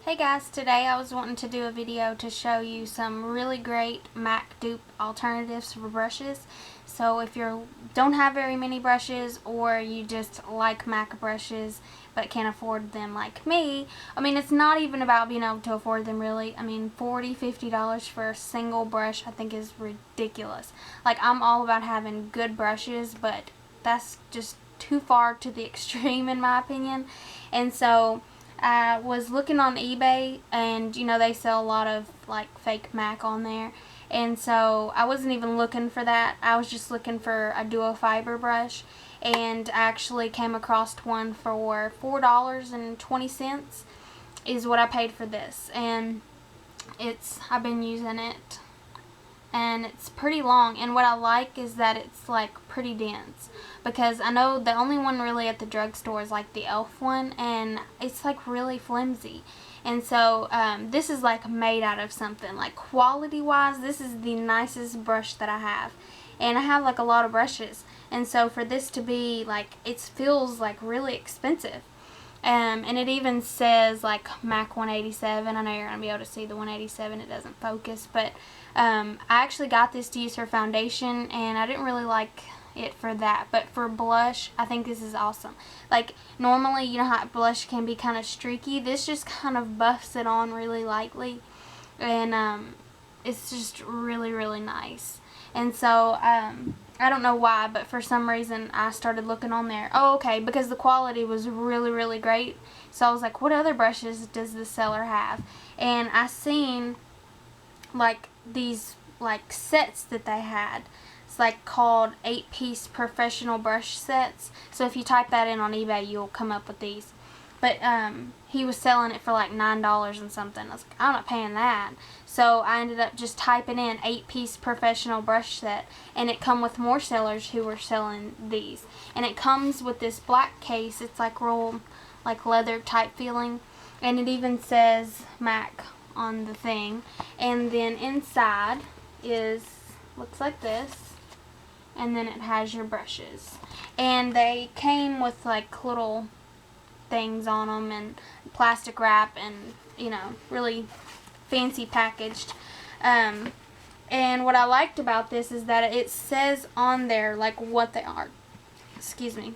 Hey guys, today I was wanting to do a video to show you some really great MAC dupe alternatives for brushes. So if you don't have very many brushes, or you just like MAC brushes but can't afford them like me, I mean, it's not even about being able to afford them really. I mean, $40, $50 for a single brush I think is ridiculous. Like, I'm all about having good brushes, but that's just too far to the extreme in my opinion. And so I was looking on eBay, and you know, they sell a lot of like fake MAC on there, and so I wasn't even looking for that. I was just looking for a duo fiber brush, and I actually came across one for $4.20 is what I paid for this, and I've been using it, and it's pretty long, and what I like is that it's like pretty dense, because I know the only one really at the drugstore is like the e.l.f. one, and it's like really flimsy. And so this is like made out of something. Like, quality wise, this is the nicest brush that I have, and I have like a lot of brushes, and so for this to be like, it feels like really expensive. And it even says like MAC 187. I know you're going to be able to see the 187. It doesn't focus. But I actually got this to use for foundation, and I didn't really like it for that. But for blush, I think this is awesome. Like, normally, you know how blush can be kind of streaky. This just kind of buffs it on really lightly. And it's just really, really nice. And so I don't know why, but for some reason I started looking on there. Oh, okay, because the quality was really, really great. So I was like, what other brushes does this seller have? And I seen like these like sets that they had. It's like called 8-piece professional brush sets. So if you type that in on eBay, you'll come up with these. But he was selling it for like $9 and something. I was like, I'm not paying that. So I ended up just typing in 8-piece professional brush set, and it come with more sellers who were selling these. And it comes with this black case. It's like real like leather type feeling, and it even says MAC on the thing. And then inside looks like this, and then it has your brushes, and they came with like little things on them and plastic wrap, and you know, really fancy packaged. And what I liked about this is that it says on there like what they are. Excuse me.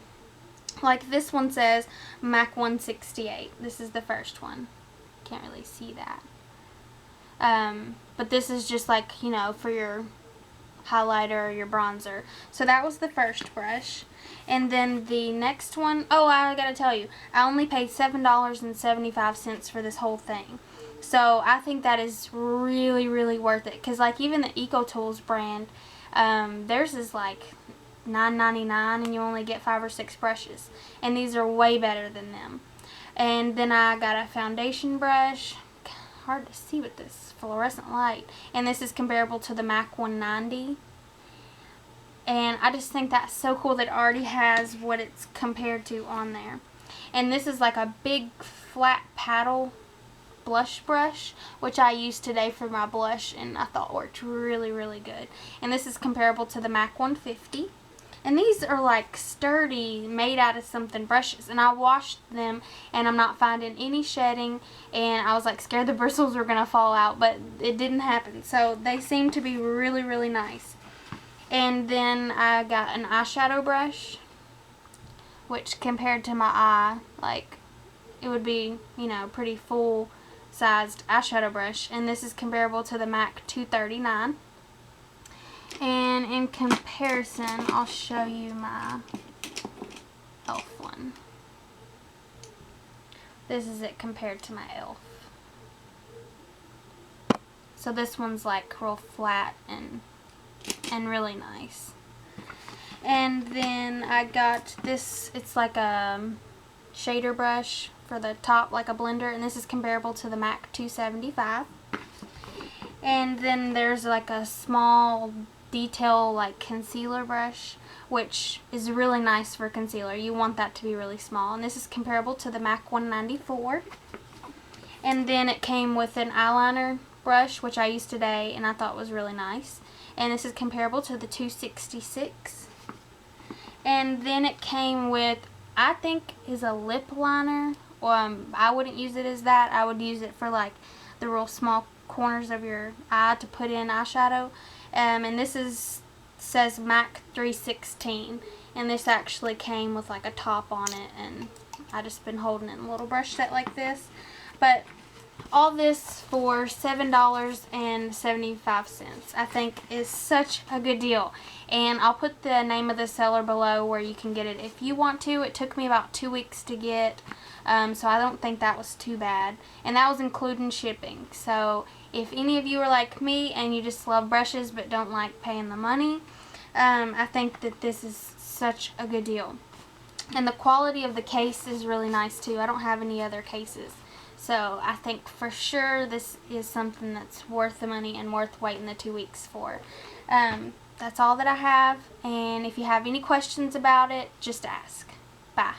Like, this one says MAC 168. This is the first one. Can't really see that. But this is just like, you know, for your highlighter or your bronzer. So that was the first brush. And then the next one, oh, I gotta tell you, I only paid $7.75 for this whole thing. So I think that is really, really worth it, because like even the EcoTools brand, theirs is like $9.99, and you only get 5 or 6 brushes, and these are way better than them. And then I got a foundation brush. Hard to see with this fluorescent light, and this is comparable to the MAC 190, and I just think that's so cool that it already has what it's compared to on there. And this is like a big flat paddle blush brush, which I used today for my blush, and I thought worked really, really good. And this is comparable to the MAC 150. And these are like sturdy, made out of something brushes. And I washed them, and I'm not finding any shedding. And I was like scared the bristles were going to fall out, but it didn't happen. So they seem to be really, really nice. And then I got an eyeshadow brush, which compared to my eye, like, it would be, you know, pretty full-sized eyeshadow brush. And this is comparable to the MAC 239. And in comparison, I'll show you my e.l.f. one. This is it compared to my e.l.f. So this one's like real flat and really nice. And then I got this, it's like a shader brush for the top, like a blender, and this is comparable to the MAC 275. And then there's like a small detail like concealer brush, which is really nice for concealer. You want that to be really small, and this is comparable to the MAC 194. And then it came with an eyeliner brush, which I used today and I thought was really nice, and this is comparable to the 266. And then it came with, I think, is a lip liner I wouldn't use it as that. I would use it for like the real small corners of your eye to put in eyeshadow. And this says MAC 316, and this actually came with like a top on it, and I just been holding it in a little brush set like this. But all this for $7.75 I think is such a good deal, and I'll put the name of the seller below where you can get it if you want to. It took me about 2 weeks to get, so I don't think that was too bad, and that was including shipping. So if any of you are like me and you just love brushes but don't like paying the money, I think that this is such a good deal. And the quality of the case is really nice too. I don't have any other cases. So I think for sure this is something that's worth the money and worth waiting the 2 weeks for. That's all that I have, and if you have any questions about it, just ask. Bye.